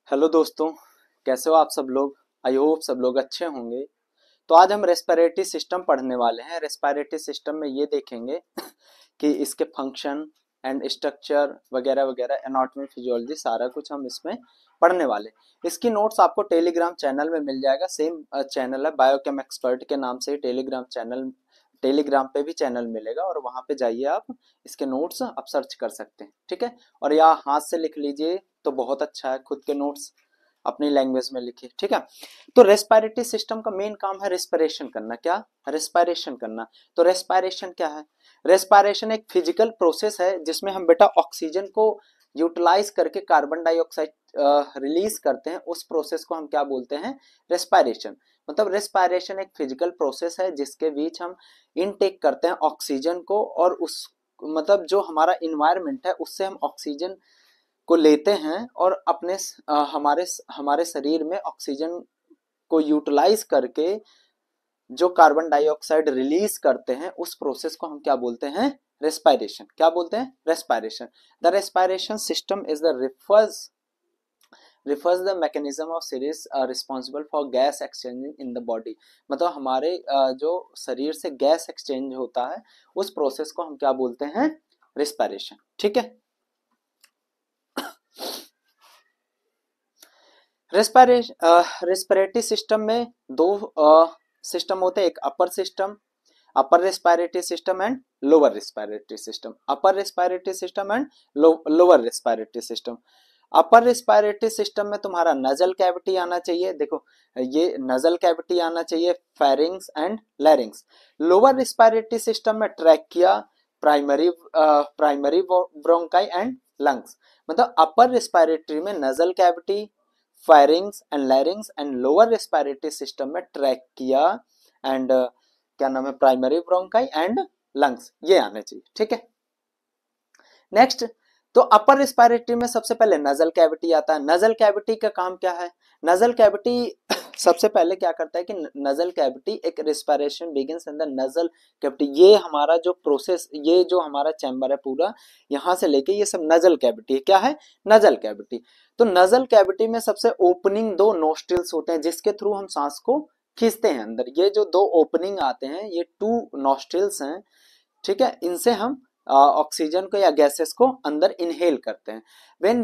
Hello दोस्तों, कैसे हो आप सब लोग। आई होप सब लोग अच्छे होंगे। तो आज हम रेस्पिरेटरी सिस्टम पढ़ने वाले हैं। रेस्पिरेटरी सिस्टम में ये देखेंगे कि इसके फंक्शन एंड स्ट्रक्चर वगैरह वगैरह, एनाटॉमी फिजियोलॉजी, सारा कुछ हम इसमें पढ़ने वाले। इसकी नोट्स आपको टेलीग्राम चैनल में मिल जाएगा। सेम चैनल है, बायोकेम एक्सपर्ट के नाम से ही टेलीग्राम चैनल, टेलीग्राम पे भी चैनल मिलेगा और वहां पे जाइए, आप इसके नोट्स आप सर्च कर सकते हैं। ठीक है, और या हाथ से लिख लीजिए तो बहुत अच्छा है, खुद के नोट्स अपनी लैंग्वेज में लिखिए। ठीक है, तो रेस्पिरेटरी सिस्टम का मेन काम है रेस्पिरेशन करना। क्या? रेस्पिरेशन करना। तो रेस्पिरेशन क्या है? रेस्पिरेशन एक फिजिकल प्रोसेस है जिसमें हम बेटा ऑक्सीजन को यूटिलाइज करके कार्बन डाइऑक्साइड रिलीज करते हैं। उस प्रोसेस को हम क्या बोलते हैं? रेस्पिरेशन। मतलब रेस्पिरेशन एक फिजिकल प्रोसेस है जिसके बीच हम इनटेक करते हैं ऑक्सीजन को, और उस मतलब जो हमारा इन्वायरमेंट है उससे हम ऑक्सीजन को लेते हैं और अपने हमारे हमारे शरीर में ऑक्सीजन को यूटिलाइज करके जो कार्बन डाइऑक्साइड रिलीज करते हैं, उस प्रोसेस को हम क्या बोलते हैं? रेस्पिरेशन। क्या बोलते हैं? Respiration. The respiration system is the refers the mechanism of series responsible for gas exchanging in the body। मतलब हमारे जो शरीर से गैस एक्सचेंज होता है उस प्रोसेस को हम क्या बोलते हैं? रेस्पिरेशन। ठीक है, रेस्पिरेटरी सिस्टम में दो सिस्टम होते हैं, एक upper system, upper respiratory system and lower respiratory system. Upper respiratory system and lower respiratory system. Upper respiratory system में तुम्हारा नजल कैविटी आना चाहिए। देखो, ये नजल कैविटी आना चाहिए, pharynx and larynx. Lower respiratory system में trachea, primary bronchi and lungs. मतलब अपर रेस्पिरेटरी में nasal cavity, pharynx and larynx, and lower respiratory system में ट्रैकिया एंड क्या नाम है, प्राइमरी ब्रोंकाई एंड लंग्स, ये आने चाहिए। ठीक है, नेक्स्ट, तो अपर रेस्पिरेटरी में सबसे पहले नजल कैविटी आता है। नजल कैविटी का काम क्या है? नजल कैविटी सबसे पहले क्या करता है कि नजल कैविटी एक respiration begins in the nasal cavity. ये हमारा जो प्रोसेस, ये जो हमारा चैम्बर है पूरा, यहां से लेके ये सब नजल कैविटी है। क्या है? Nasal cavity. तो नजल कैविटी में सबसे ओपनिंग दो नोस्ट्रिल्स होते हैं जिसके थ्रू हम सांस को खींचते हैं अंदर। ये जो दो ओपनिंग आते हैं, ये टू नोस्ट्रिल्स हैं। ठीक है, इनसे हम ऑक्सीजन को या गैसेस को अंदर इनहेल करते हैं। When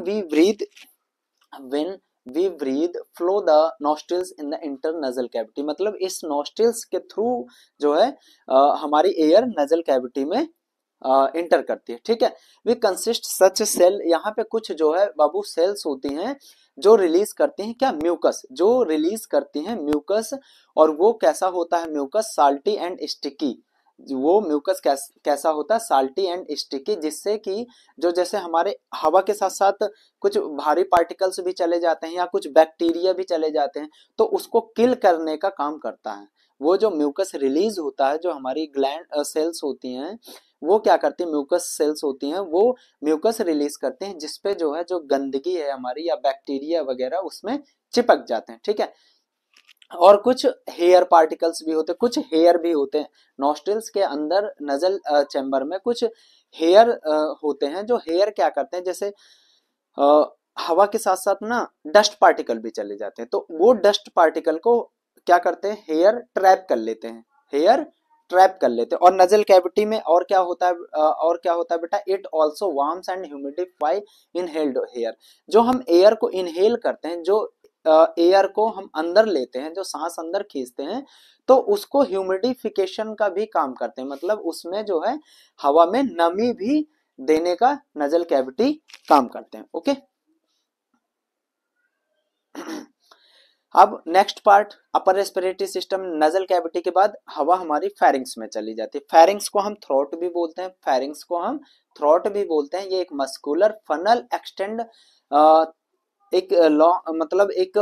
we breathe flow the nostrils in the internasal cavity. मतलब इस नॉस्ट्रिल्स के थ्रू जो है हमारी एयर नजल कैविटी में इंटर करती है। ठीक है, वी कंसिस्ट सच सेल। यहाँ पे कुछ जो है बाबू सेल्स होती हैं जो रिलीज करती हैं क्या? म्यूकस। जो रिलीज करती हैं म्यूकस, और वो कैसा होता है म्यूकस? Salty and sticky. वो म्यूकस कैसा होता है? साल्टी एंड स्टिकी, जिससे कि जो जैसे हमारे हवा के साथ साथ कुछ भारी पार्टिकल्स भी चले जाते हैं या कुछ बैक्टीरिया भी चले जाते हैं, तो उसको किल करने का काम करता है। वो जो म्यूकस रिलीज होता है, जो हमारी ग्लैंड सेल्स होती हैं, वो क्या करती है? म्यूकस सेल्स होती हैं, वो म्यूकस रिलीज करते हैं जिसपे जो है जो गंदगी है हमारी या बैक्टीरिया वगैरह उसमें चिपक जाते हैं। ठीक है, और कुछ हेयर पार्टिकल्स भी होते हैं, कुछ हेयर भी होते हैं नॉस्ट्रिल्स के अंदर। नजल चैम्बर में कुछ हेयर होते हैं, जो हेयर क्या करते हैं, जैसे हवा के साथ साथ ना डस्ट पार्टिकल भी चले जाते हैं, तो वो डस्ट पार्टिकल को क्या करते हैं? हेयर ट्रैप कर लेते हैं, हेयर ट्रैप कर लेते हैं। और नजल कैविटी में और क्या होता है, और क्या होता है बेटा? It also warms and humidify inhaled air. जो हम एयर को इनहेल करते हैं, जो एयर को हम अंदर लेते हैं, जो सांस अंदर खींचते हैं, तो उसको ह्यूमिडिफिकेशन का भी काम करते हैं। मतलब उसमें जो है हवा में नमी भी देने का नजल कैविटी काम करते हैं। ओके, अब नेक्स्ट पार्ट, अपर रेस्पिरेटरी सिस्टम। नजल कैविटी के बाद हवा हमारी फेरिंग्स में चली जाती है। फेरिंग्स को हम थ्रोट भी बोलते हैं, फेरिंग्स को हम थ्रोट भी बोलते हैं। ये एक मस्कुलर फनल एक्सटेंड, एक लॉन्ग, मतलब एक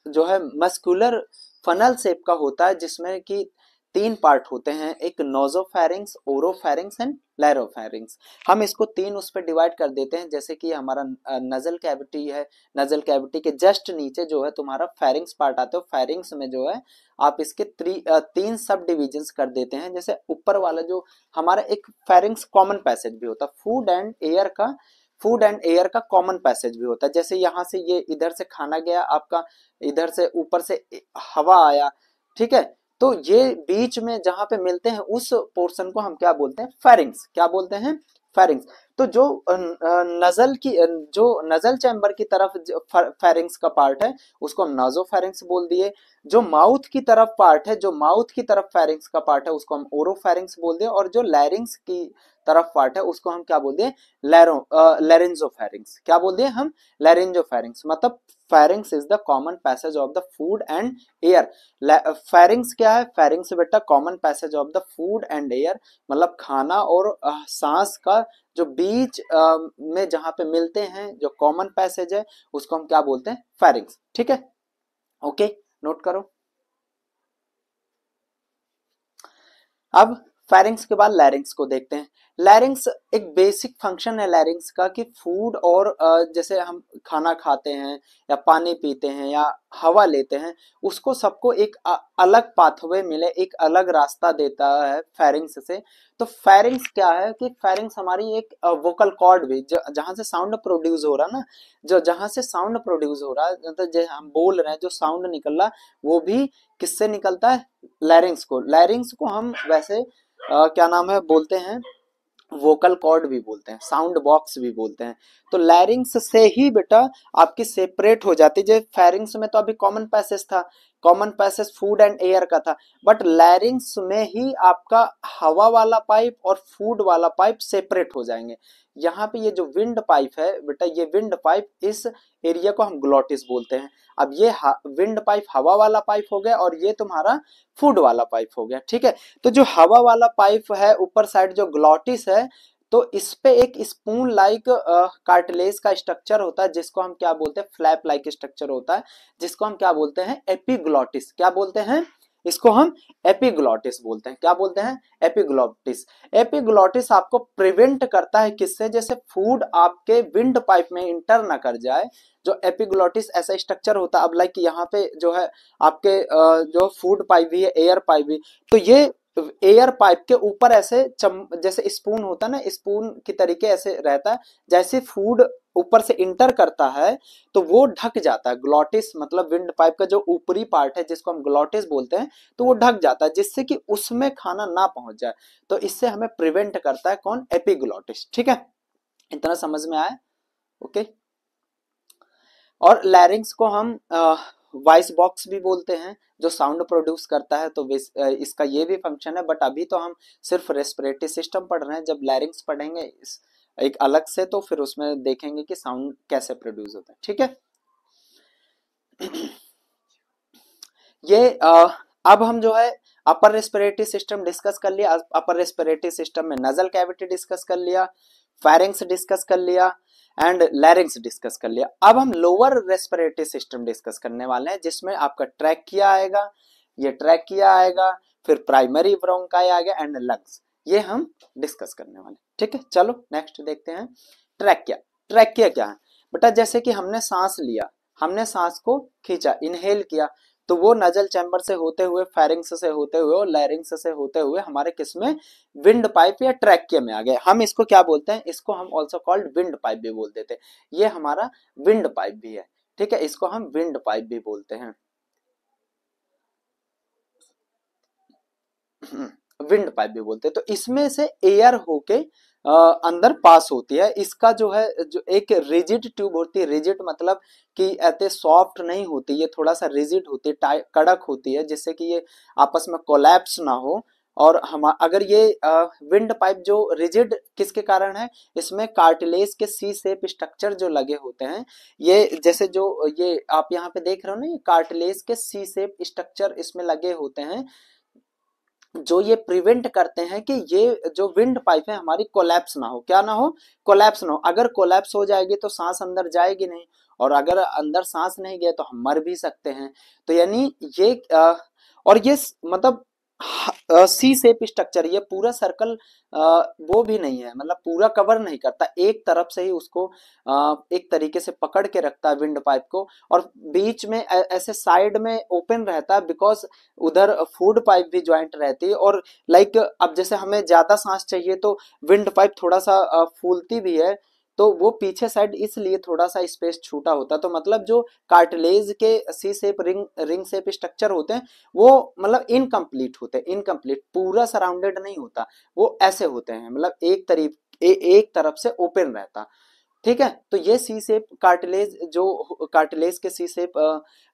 जो है मस्कुलर फनल शेप का होता है, जिसमें कि तीन पार्ट होते हैं, एक नोजोफेरिंग्स, ओरोफेरिंग्स एंड लैरोफेरिंग्स। हम इसको तीन उस पर डिवाइड कर देते हैं। जैसे कि हमारा नजल कैविटी है, नजल कैविटी के जस्ट नीचे जो है तुम्हारा फेरिंग्स पार्ट आता है। फेरिंग्स में जो है आप इसके तीन सब डिविजन्स कर देते हैं। जैसे ऊपर वाला जो हमारा एक फेरिंग्स कॉमन पैसेज भी होता है, फूड एंड एयर का फूड एंड एयर का कॉमन पैसेज भी होता है। जैसे यहाँ से ये इधर से खाना गया आपका, इधर से ऊपर से हवा आया, ठीक है, तो ये बीच में जहां पे मिलते हैं उस पोर्शन को हम क्या बोलते हैं, फेरिंग्स। क्या बोलते हैं, फेरिंग्स। तो जो नजल की जो नजल चैम्बर की तरफ फेरिंग्स का पार्ट है उसको हम नाजोफेरिंग्स बोल दिए। जो माउथ की तरफ पार्ट है, जो माउथ की तरफ फेरिंग्स का पार्ट है उसको हम ओरोफेरिंग्स बोल दिए। और जो लैरिंग्स की तरफ पार्ट है उसको हम क्या बोल दिए, लैरिंजोफेरिंग्स। क्या बोल दिए हम, लैरिंजोफेरिंग्स। मतलब pharynx is the common passage of the food and air. Pharynx क्या है, फेरिंग्स बेटा common passage of the food and air, मतलब खाना और सांस का जो बीच में जहां पे मिलते हैं, जो कॉमन पैसेज है उसको हम क्या बोलते हैं, फेरिंग्स। ठीक है, ओके, नोट करो। अब फेरिंग्स के बाद लैरिंग्स को देखते हैं। लैरिंग्स एक बेसिक फंक्शन है लैरिंग्स का कि फूड और जैसे हम खाना खाते हैं या पानी पीते हैं या हवा लेते हैं, उसको सबको एक अलग पाथवे मिले, एक अलग रास्ता देता है फेरिंग्स से। तो फेरिंग्स क्या है कि फेरिंग्स हमारी एक वोकल कॉर्ड भी, जहां से साउंड प्रोड्यूस हो रहा ना, जो जहां से साउंड प्रोड्यूस हो रहा है, मतलब जो हम बोल रहे हैं, जो साउंड निकल रहा वो भी किससे निकलता है, लैरिंग्स को। लैरिंग्स को हम वैसे क्या नाम है बोलते हैं, वोकल कॉर्ड भी बोलते हैं, साउंड बॉक्स भी बोलते हैं। तो लैरिंग्स से ही बेटा आपकी सेपरेट हो जाती है। जैसे फेरिंग्स में तो अभी कॉमन पैसेज था, common passage food and air का था, बट लैरिंग्स में ही आपका हवा वाला पाइप और फूड वाला पाइप सेपरेट हो जाएंगे। यहाँ पे ये जो विंड पाइप है बेटा, ये विंड पाइप, इस एरिया को हम ग्लोटिस बोलते हैं। अब ये विंड पाइप हवा वाला पाइप हो गया और ये तुम्हारा फूड वाला पाइप हो गया। ठीक है, तो जो हवा वाला पाइप है ऊपर साइड जो ग्लोटिस है, तो इस पे एक स्पून लाइक कार्टिलेज का स्ट्रक्चर होता है जिसको हम क्या बोलते हैं, फ्लैप लाइक स्ट्रक्चर होता है जिसको हम क्या बोलते हैं, एपिग्लोटिस। क्या बोलते हैं, इसको हम एपिग्लोटिस बोलते हैं। क्या बोलते हैं, एपिग्लोटिस। एपिग्लोटिस आपको प्रिवेंट करता है किससे, जैसे फूड आपके विंड पाइप में इंटर ना कर जाए। जो एपिग्लोटिस ऐसा स्ट्रक्चर होता है, अब लाइक यहाँ पे जो है आपके जो फूड पाइप भी है, एयर पाइप भी, तो ये एयर पाइप के ऊपर ऐसे जैसे स्पून होता है ना, स्पून की तरीके ऐसे रहता है। जैसे फूड ऊपर से इंटर करता है तो वो ढक जाता है, ग्लोटिस मतलब विंड पाइप का जो ऊपरी पार्ट है जिसको हम ग्लोटिस बोलते हैं, तो वो ढक जाता है जिससे कि उसमें खाना ना पहुंच जाए। तो इससे हमें प्रिवेंट करता है कौन, एपिग्लोटिस। ठीक है, इतना समझ में आया, ओके। और लैरिंग्स को हम वॉइस बॉक्स भी बोलते हैं, जो साउंड प्रोड्यूस करता है। तो इसका ये भी फंक्शन है, बट अभी तो हम सिर्फ रेस्पिरेटरी सिस्टम पढ़ रहे हैं। जब लैरिंग्स पढ़ेंगे एक अलग से, तो फिर उसमें देखेंगे कि साउंड कैसे प्रोड्यूस होता है। ठीक है, ये अब हम जो है अपर रेस्पिरेटरी सिस्टम डिस्कस कर लिया। अपर रेस्पिरेटरी सिस्टम में नजल कैविटी डिस्कस कर लिया, फेरिंग्स डिस्कस कर लिया एंड लैरिंग्स डिस्कस कर लिया। अब हम लोअर रेस्पिरेटरी सिस्टम डिस्कस करने वाले हैं जिसमें आपका ट्रैकिया आएगा, ये ट्रैकिया आएगा, फिर प्राइमरी ब्रोंकाई आ गया एंड लंग्स, ये हम डिस्कस करने वाले। ठीक है, चलो नेक्स्ट देखते हैं ट्रैकिया। ट्रैकिया क्या है बेटा, जैसे कि हमने सांस लिया, हमने सांस को खींचा, इनहेल किया, तो वो नजल चैम्बर से होते हुए, फेरिंग्स से होते हुए और लैरिंग्स से होते हुए हमारे किसमें, विंड पाइप या ट्रैकिया में आ गए। हम इसको क्या बोलते हैं, इसको हम ऑल्सो कॉल्ड विंड पाइप भी बोल देते हैं। ये हमारा विंड पाइप भी है। ठीक है, इसको हम विंड पाइप भी बोलते हैं, विंड पाइप भी बोलते हैं। तो इसमें से एयर होके अंदर पास होती है। इसका जो है, जो एक रिजिड ट्यूब होती है, रिजिड मतलब कि ऐसे सॉफ्ट नहीं होती, ये थोड़ा सा रिजिड होती है, कड़क होती है, जिससे कि ये आपस में कोलैप्स ना हो। और हम अगर ये विंड पाइप जो रिजिड किसके कारण है, इसमें कार्टिलेज के सी शेप स्ट्रक्चर जो लगे होते हैं, ये जैसे जो ये आप यहाँ पे देख रहे हो ना, ये कार्टिलेज के सी शेप स्ट्रक्चर इसमें लगे होते हैं, जो ये प्रिवेंट करते हैं कि ये जो विंड पाइप है हमारी कोलैप्स ना हो। क्या ना हो, कोलैप्स ना हो। अगर कोलैप्स हो जाएगी तो सांस अंदर जाएगी नहीं, और अगर अंदर सांस नहीं गया तो हम मर भी सकते हैं। तो यानी ये और ये मतलब सी शेप स्ट्रक्चर, ये पूरा सर्कल वो भी नहीं है, मतलब पूरा कवर नहीं करता, एक तरफ से ही उसको एक तरीके से पकड़ के रखता है विंड पाइप को, और बीच में ऐसे साइड में ओपन रहता है, बिकॉज उधर फूड पाइप भी ज्वाइंट रहती है। और लाइक अब जैसे हमें ज्यादा सांस चाहिए तो विंड पाइप थोड़ा सा फूलती भी है, तो वो पीछे साइड इसलिए थोड़ा सा स्पेस छूटा होता है। तो मतलब जो कार्टिलेज के सी शेप रिंग शेप स्ट्रक्चर होते हैं वो मतलब इनकम्प्लीट होते हैं, इनकम्प्लीट पूरा सराउंडेड नहीं होता, वो ऐसे होते हैं, मतलब एक तरफ से ओपन रहता। ठीक है, तो ये सी शेप कार्टिलेज, जो कार्टिलेज के सी शेप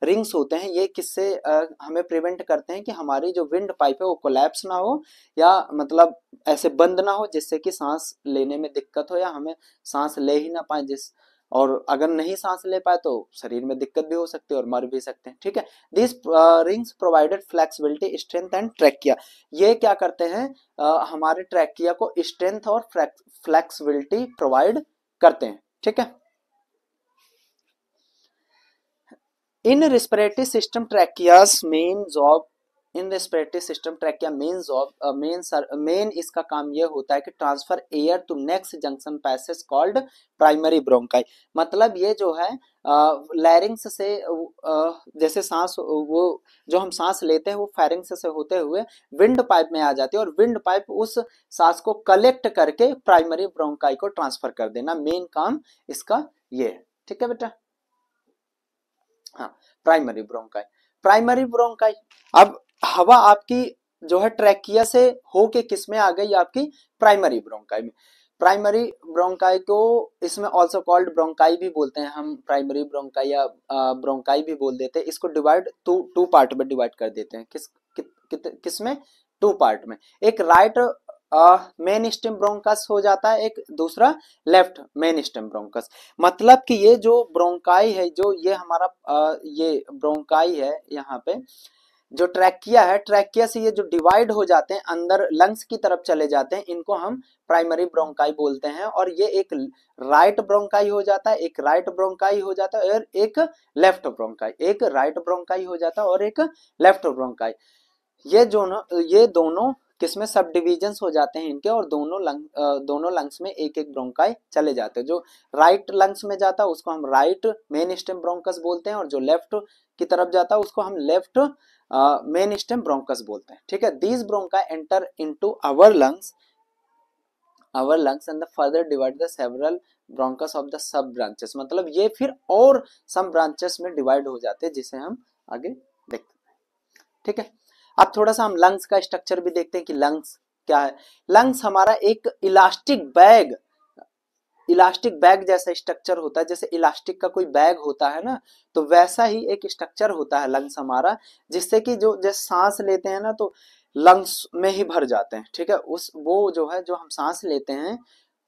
रिंग्स होते हैं, ये किससे हमें प्रिवेंट करते हैं कि हमारी जो विंड पाइप है वो कोलैप्स ना हो, या मतलब ऐसे बंद ना हो जिससे कि सांस लेने में दिक्कत हो या हमें सांस ले ही ना पाए, और अगर नहीं सांस ले पाए तो शरीर में दिक्कत भी हो सकती है और मर भी सकते हैं। ठीक है, this rings provided flexibility strength and trachea, ये क्या करते हैं हमारे ट्रैकिया को स्ट्रेंथ और फ्लेक्सिबिलिटी प्रोवाइड करते हैं। ठीक है, in respiratory system trachea's main job, in respiratory system trachea main job main इसका काम ये होता है कि transfer air to next junction passage called primary bronchi. मतलब ये जो है लैरिंग्स से जैसे सांस, वो जो हम सांस लेते हैं वो फेरिंग्स से होते हुए विंड पाइप में आ जाती है, और विंड पाइप उस सांस को कलेक्ट करके प्राइमरी ब्रोंकाई को ट्रांसफर कर देना, मेन काम इसका ये है। ठीक है बेटा, हाँ, प्राइमरी ब्रोंकाई, प्राइमरी ब्रोंकाई। अब हवा आपकी जो है ट्रैकिया से होके किस में आ गई, आपकी प्राइमरी ब्रोंकाई में। प्राइमरी ब्रोंकाई को इसमें ऑल्सो कॉल्ड ब्रोंकाई भी बोलते हैं हम, प्राइमरी ब्रोंकाई या ब्रोंकाई भी बोल देते हैं। इसको डिवाइड टू पार्ट में डिवाइड कर देते हैं, किस में, टू पार्ट में। एक राइट मेन स्टेम ब्रोंकस हो जाता है, एक दूसरा लेफ्ट मेन स्टेम ब्रोंकस। मतलब कि ये जो ब्रोंकाई है, जो ये हमारा ये ब्रोंकाई है, यहाँ पे जो ट्रैकिया है, ट्रैकिया से ये जो डिवाइड हो जाते हैं अंदर लंग्स की तरफ चले जाते हैं, इनको हम प्राइमरी ब्रोंकाई बोलते हैं। और ये एक राइट ब्रोंकाई हो जाता है, एक राइट ब्रोंकाई हो जाता है, और एक लेफ्ट ब्रोंकाई, एक राइट ब्रोंकाई हो जाता है और एक लेफ्ट ब्रोंकाई। ये दोनों किसमें सब डिविजन्स हो जाते हैं इनके, और दोनों लंग्स में एक एक ब्रोंकाई चले जाते हैं। जो राइट लंग्स में जाता है उसको हम राइट मेन स्टेम ब्रोंकस बोलते हैं, और जो लेफ्ट की तरफ जाता है उसको हम लेफ्ट मेन स्टेम ब्रोंकस बोलते हैं। ठीक है, these bronchi enter into our lungs and further divide the several bronchus of the sub branches. मतलब ये फिर और सब ब्रांचेस में डिवाइड हो जाते हैं, जिसे हम आगे देखते हैं। ठीक है, अब थोड़ा सा हम लंग्स का स्ट्रक्चर भी देखते हैं कि लंग्स क्या है। लंग्स हमारा एक इलास्टिक बैग जैसा स्ट्रक्चर होता है, जैसे इलास्टिक का कोई बैग होता है ना, तो वैसा ही एक स्ट्रक्चर होता है लंग्स हमारा, जिससे कि जो जैसे सांस लेते हैं ना तो लंग्स में ही भर जाते हैं। ठीक है, वो जो है जो हम सांस लेते हैं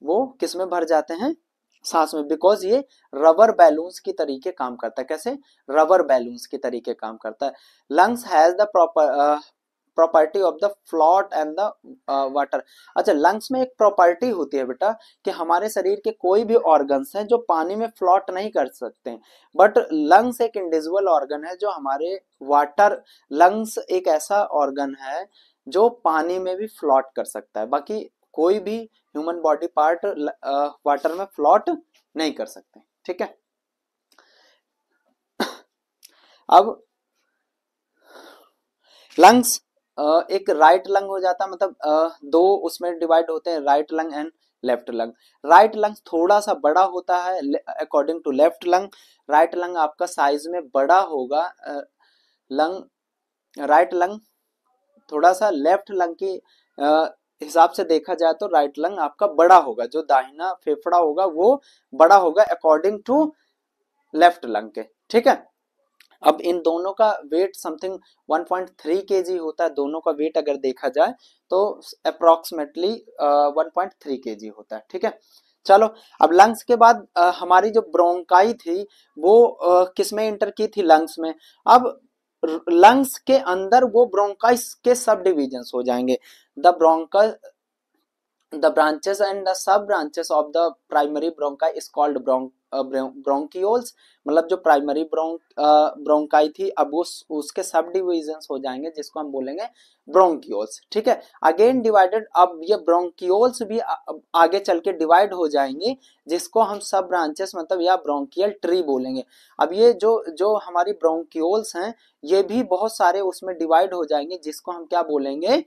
वो किस में भर जाते हैं, सांस में, बिकॉज ये रबर बैलून्स की तरीके काम करता है। कैसे, रबर बैलून्स की तरीके काम करता है। Lungs has the property of the float and the water. अच्छा, लंग्स में एक प्रॉपर्टी होती है बेटा कि हमारे शरीर के कोई भी ऑर्गन्स हैं जो पानी में फ्लोट नहीं कर सकते हैं, बट लंग्स एक इंडिविजुअल ऑर्गन है जो हमारे वाटर, लंग्स एक ऐसा ऑर्गन है जो पानी में भी फ्लोट कर सकता है, बाकी कोई भी ह्यूमन बॉडी पार्ट वाटर में फ्लोट नहीं कर सकते। ठीक है, अब लंग्स एक राइट लंग हो जाता है, मतलब दो उसमें डिवाइड होते हैं, right lung and left lung. Right lung थोड़ा सा बड़ा होता है according to left lung. Right lung आपका साइज में बड़ा होगा, राइट लंग थोड़ा सा लेफ्ट लंग की हिसाब से देखा जाए तो राइट लंग आपका बड़ा होगा, जो दाहिना फेफड़ा होगा वो बड़ा होगा अकॉर्डिंग टू लेफ्ट लंग के। ठीक है, अब इन दोनों का वेट समथिंग 1.3 kg होता है, दोनों का वेट अगर देखा जाए तो अप्रोक्सीमेटली 1.3 kg होता है। ठीक है, चलो अब लंग्स के बाद हमारी जो ब्रोंकाई थी वो किस में इंटर की थी, लंग्स में। अब लंग्स के अंदर वो ब्रोंकाइस के सब डिविजन्स हो जाएंगे। The branches and the sub branches of the primary bronchi is called bronchioles। मतलब जो प्राइमरी ब्रोंकाई थी अब उसके सब डिविजन्स हो जाएंगे जिसको हम बोलेंगे ब्रोंकियोल्स। ठीक है, अगेन डिवाइडेड, अब ये ब्रोंकियोल्स भी आगे चल के डिवाइड हो जाएंगे जिसको हम सब ब्रांचेस मतलब या ब्रोंकियल ट्री बोलेंगे। अब ये जो हमारी ब्रोंकियोल्स हैं ये भी बहुत सारे उसमें डिवाइड हो जाएंगे जिसको हम क्या बोलेंगे,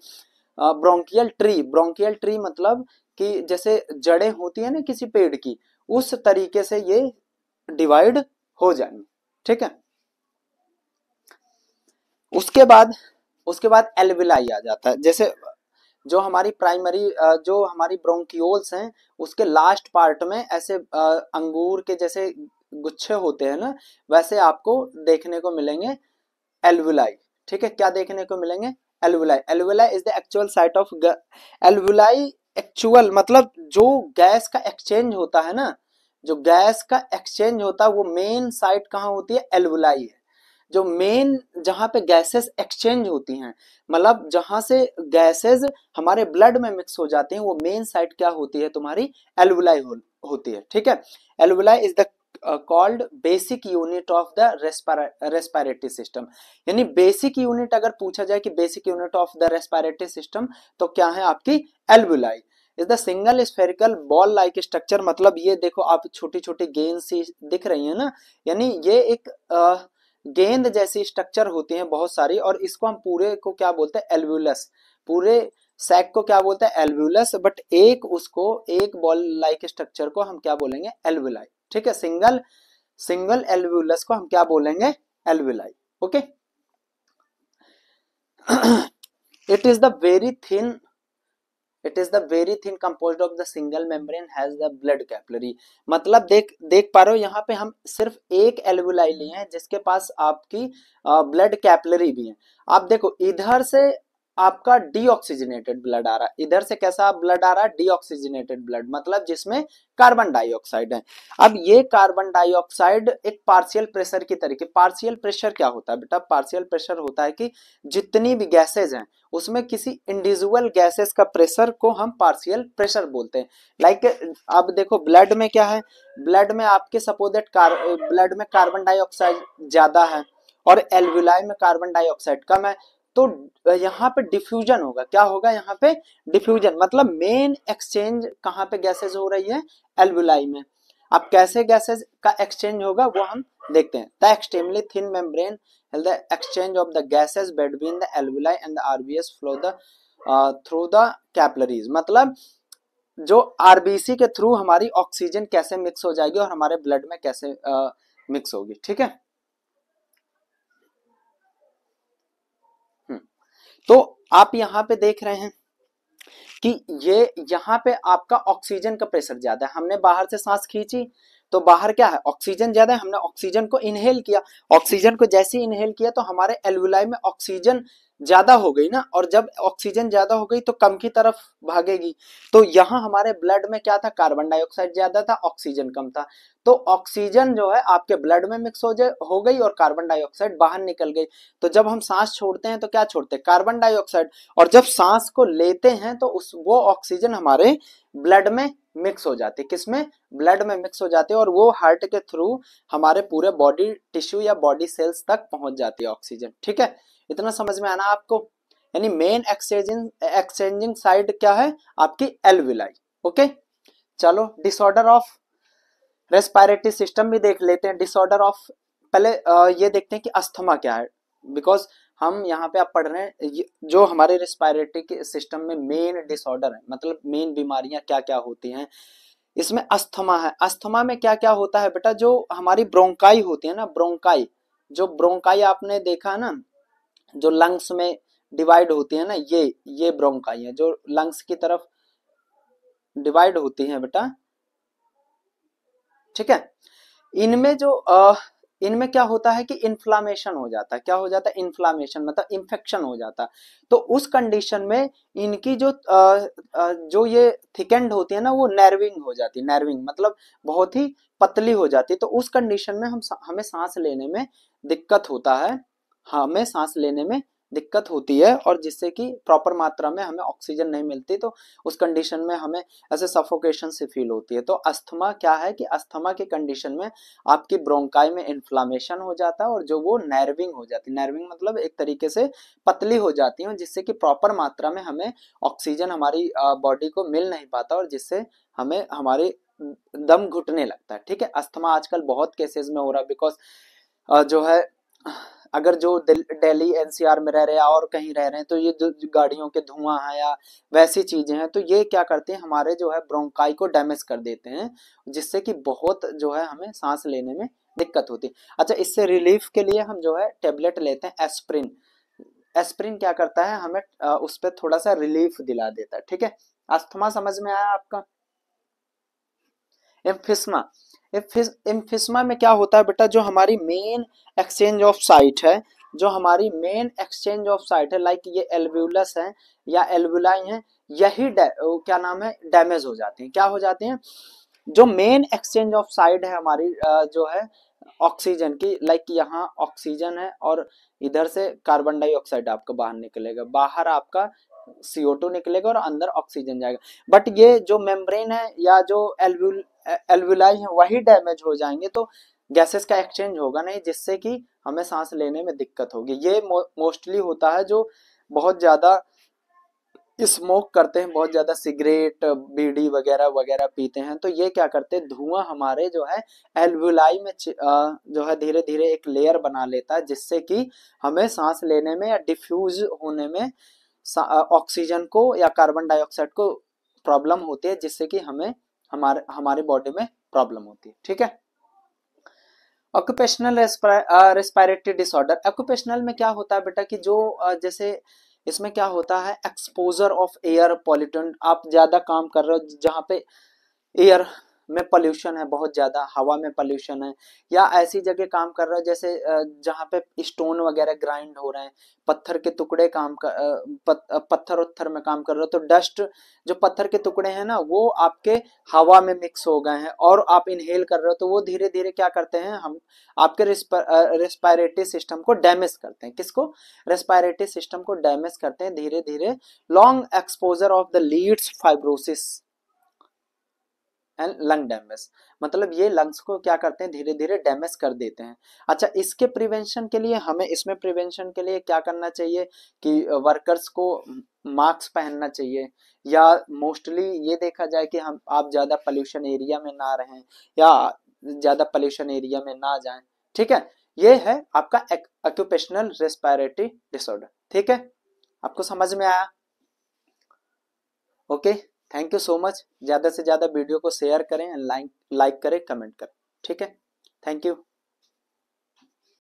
ब्रोंकियल ट्री। ब्रोंकियल ट्री मतलब कि जैसे जड़ें होती है ना किसी पेड़ की, उस तरीके से ये डिवाइड हो जाएंगे, ठीक है। उसके बाद एल्विलाई आ जाता है। जैसे जो हमारी प्राइमरी जो हमारी ब्रोंकियोल्स हैं उसके लास्ट पार्ट में ऐसे अंगूर के जैसे गुच्छे होते हैं ना, वैसे आपको देखने को मिलेंगे एल्वुलाई, ठीक है। क्या देखने को मिलेंगे? Alveoli. Alveoli is the actual site of alveoli. Actual मतलब जो गैस का एक्सचेंज होता है ना, जो गैस का एक्सचेंज होता है वो मेन साइट कहाँ होती है? एल्वुलाई है। जो मेन जहां पे गैसेस एक्सचेंज होती हैं, मतलब जहां से गैसेस हमारे ब्लड में मिक्स हो जाते हैं, वो मेन साइट क्या होती है? तुम्हारी एल्वुलाई होती है, ठीक है। Alveoli is the called basic unit of the respiratory system. यानी बेसिक यूनिट अगर पूछा जाए कि basic unit of the respiratory system, तो क्या है आपकी? Alveoli is the single spherical ball like structure. मतलब ये देखो आप छोटी छोटी गेंद सी दिख रही है ना, यानी ये एक गेंद जैसी स्ट्रक्चर होती हैं बहुत सारी, और इसको हम पूरे को क्या बोलते हैं? एल्वुलस। पूरे सैक को क्या बोलते हैं? एल्वुलस। बट एक बॉल लाइक स्ट्रक्चर को हम क्या बोलेंगे? एल्वुलाई, ठीक है। सिंगल एल्वुलस को हम क्या बोलेंगे? Alveoli, okay. It is the very thin composed of the single membrane has the blood capillary। मतलब देख पा रहे हो यहाँ पे हम सिर्फ एक एल्वुलाई लिए हैं जिसके पास आपकी ब्लड कैपिलरी भी है। आप देखो इधर से आपका डीऑक्सीजनेटेड ब्लड आ रहा है, इधर से कैसा ब्लड आ रहा है? डीऑक्सीजनेटेड ब्लड, मतलब जिसमें कार्बन डाइऑक्साइड है। अब ये कार्बन डाइऑक्साइड एक पार्शियल प्रेशर की तरीके। पार्शियल प्रेशर क्या होता है बेटा? पार्शियल प्रेशर होता है कि जितनी भी गैसेज हैं उसमें किसी इंडिविजुअल गैसेस का प्रेशर को हम पार्शियल प्रेशर बोलते हैं। लाइक अब देखो ब्लड में क्या है? ब्लड में आपके सपोज दैट ब्लड में कार्बन डाइऑक्साइड ज्यादा है और एल्वुलाई में कार्बन डाइऑक्साइड कम है, तो यहाँ पे डिफ्यूजन होगा। क्या होगा यहाँ पे? डिफ्यूजन। मतलब मेन एक्सचेंज कहाँ पे गैसेज हो रही है? एल्वुलाई में। अब कैसे गैसेज का एक्सचेंज होगा वो हम देखते हैं। The extremely thin membrane the exchange of the gases between the alveoli and the RBS flow the through the capillaries। मतलब जो आरबीसी के थ्रू हमारी ऑक्सीजन कैसे मिक्स हो जाएगी और हमारे ब्लड में कैसे मिक्स होगी, ठीक है। तो आप यहाँ पे देख रहे हैं कि ये यहाँ पे आपका ऑक्सीजन का प्रेशर ज्यादा है। हमने बाहर से सांस खींची तो बाहर क्या है? ऑक्सीजन ज्यादा है। हमने ऑक्सीजन को इनहेल किया, ऑक्सीजन को जैसे ही इनहेल किया तो हमारे एल्वुलाई में ऑक्सीजन ज्यादा हो गई ना, और जब ऑक्सीजन ज्यादा हो गई तो कम की तरफ भागेगी। तो यहाँ हमारे ब्लड में क्या था? कार्बन डाइऑक्साइड ज्यादा था, ऑक्सीजन कम था। तो ऑक्सीजन जो है आपके ब्लड में मिक्स हो गई और कार्बन डाइऑक्साइड बाहर निकल गई। तो जब हम सांस छोड़ते हैं तो क्या छोड़ते हैं? Carbon dioxide. और जब सांस को लेते हैं तो वो ऑक्सीजन हमारे ब्लड में मिक्स हो जाती है। किसमें? ब्लड में मिक्स हो जाती है, और वो हार्ट के थ्रू हमारे पूरे बॉडी टिश्यू या बॉडी सेल्स तक पहुंच जाती है ऑक्सीजन, ठीक है। इतना समझ में आना आपको? यानी मेन एक्सचेंजिंग साइड क्या है? आपकी एल्वुलाई, ओके। चलो डिसऑर्डर ऑफ रेस्पिरेटरी सिस्टम भी देख लेते हैं। डिसऑर्डर ऑफ पहले ये देखते हैं कि अस्थमा क्या है, बिकॉज हम यहाँ पे आप पढ़ रहे हैं जो हमारे रेस्पिरेटरी के सिस्टम में मेन डिसऑर्डर है, मतलब मेन बीमारियां क्या क्या होती हैं। इसमें अस्थमा है। अस्थमा में क्या क्या होता है बेटा? जो हमारी ब्रोंकाई होती है ना, ब्रोंकाई, जो ब्रोंकाई आपने देखा ना, जो लंग्स में डिवाइड होती है ना, ये ब्रोंकाई है जो लंग्स की तरफ डिवाइड होती है बेटा, ठीक है। इनमें इनमें क्या होता है कि इन्फ्लामेशन हो जाता है। क्या हो जाता है? इन्फ्लामेशन, मतलब इन्फेक्शन हो जाता है। तो उस कंडीशन में इनकी जो ये थिकेंड होती है ना, वो नर्विंग हो जाती है। नर्विंग मतलब बहुत ही पतली हो जाती है। तो उस कंडीशन में हमें सांस लेने में दिक्कत होता है, हमें सांस लेने में दिक्कत होती है, और जिससे कि प्रॉपर मात्रा में हमें ऑक्सीजन नहीं मिलती, तो उस कंडीशन में हमें ऐसे सफोकेशन से फील होती है। तो अस्थमा क्या है कि अस्थमा के कंडीशन में आपकी ब्रोंकाई में इन्फ्लामेशन हो जाता है, और जो वो नर्विंग हो जाती है। नर्विंग मतलब एक तरीके से पतली हो जाती है, जिससे कि प्रॉपर मात्रा में हमें ऑक्सीजन हमारी बॉडी को मिल नहीं पाता, और जिससे हमें हमारे दम घुटने लगता है, ठीक है। अस्थमा आजकल बहुत केसेस में हो रहा है, बिकॉज जो है अगर जो दिल्ली एनसीआर में रह रहे हैं और कहीं रह रहे हैं तो ये जो गाड़ियों के धुआं है या वैसी चीजें हैं तो ये क्या करते हैं हमारे जो है ब्रोंकाई को डैमेज कर देते हैं, जिससे कि बहुत जो है हमें सांस लेने में दिक्कत होती है। अच्छा, इससे रिलीफ के लिए हम जो है टेबलेट लेते हैं एस्प्रिन। एस्प्रिन क्या करता है हमें उस पर थोड़ा सा रिलीफ दिला देता है। ठीक है, अस्थमा समझ में आया आपका। एम्फिस्मा, एम्फिस्मा में क्या होता है बेटा, जो हमारी मेन एक्सचेंज ऑफ साइट है, जो हमारी मेन एक्सचेंज ऑफ साइट है, लाइक ये एल्व्यूलस है या एल्वुलाई है, यही क्या नाम है डैमेज हो जाते हैं। क्या हो जाते हैं, जो मेन एक्सचेंज ऑफ साइड है हमारी जो है ऑक्सीजन की, लाइक यहाँ ऑक्सीजन है और इधर से कार्बन डाइऑक्साइड आपका बाहर निकलेगा, बाहर आपका CO2 निकलेगा और अंदर ऑक्सीजन जाएगा। बट ये जो मेम्ब्रेन है या जो एल्वुलाई है वही डैमेज हो जाएंगे तो गैसेस का एक्सचेंज होगा नहीं, जिससे कि हमें सांस लेने में दिक्कत होगी। ये मोस्टली होता है जो बहुत ज्यादा स्मोक करते हैं, बहुत ज्यादा सिगरेट बीड़ी वगैरह वगैरह पीते हैं, तो ये क्या करते हैं धुआं हमारे जो है एल्वुलाई में जो है धीरे धीरे एक लेयर बना लेता है, जिससे कि हमें सांस लेने में या डिफ्यूज होने में ऑक्सीजन को या कार्बन डाइऑक्साइड को प्रॉब्लम होती है, जिससे कि हमें हमारी बॉडी में प्रॉब्लम होती है। ठीक है, ऑक्यूपेशनल रेस्पिरेटरी डिसऑर्डर। ऑक्यूपेशनल में क्या होता है बेटा कि जो जैसे इसमें क्या होता है एक्सपोजर ऑफ एयर पॉल्यूटेंट, आप ज्यादा काम कर रहे हो जहाँ पे एयर में पोल्यूशन है, बहुत ज्यादा हवा में पोल्यूशन है, या ऐसी जगह काम कर रहे हो जैसे जहाँ पे स्टोन वगैरह ग्राइंड हो रहे हैं, पत्थर के टुकड़े पत्थर उत्थर में काम कर रहे हो, तो डस्ट जो पत्थर के टुकड़े हैं ना वो आपके हवा में मिक्स हो गए हैं और आप इनहेल कर रहे हो, तो वो धीरे धीरे क्या करते हैं हम आपके रेस्पिरेटरी सिस्टम को डैमेज करते हैं। किसको, रेस्पिरेटरी सिस्टम को डैमेज करते हैं धीरे धीरे। Long exposure of the leads fibrosis and lung damage, मतलब ये लंग्स को क्या करते हैं धीरे धीरे डैमेज कर देते हैं। अच्छा, इसके प्रिवेंशन के लिए हमें इसमें प्रिवेंशन के लिए क्या करना चाहिए कि वर्कर्स को मास्क पहनना चाहिए, या मोस्टली ये देखा जाए कि हम आप ज्यादा पोल्यूशन एरिया में ना रहें या ज्यादा पोल्यूशन एरिया में ना जाएं। ठीक है, ये है आपका ऑक्यूपेशनल रेस्पिरेटरी डिसऑर्डर। ठीक है, आपको समझ में आया। Okay, thank you so much. ज़्यादा से ज़्यादा वीडियो को शेयर करें, लाइक करें, कमेंट करें। ठीक है, थैंक यू।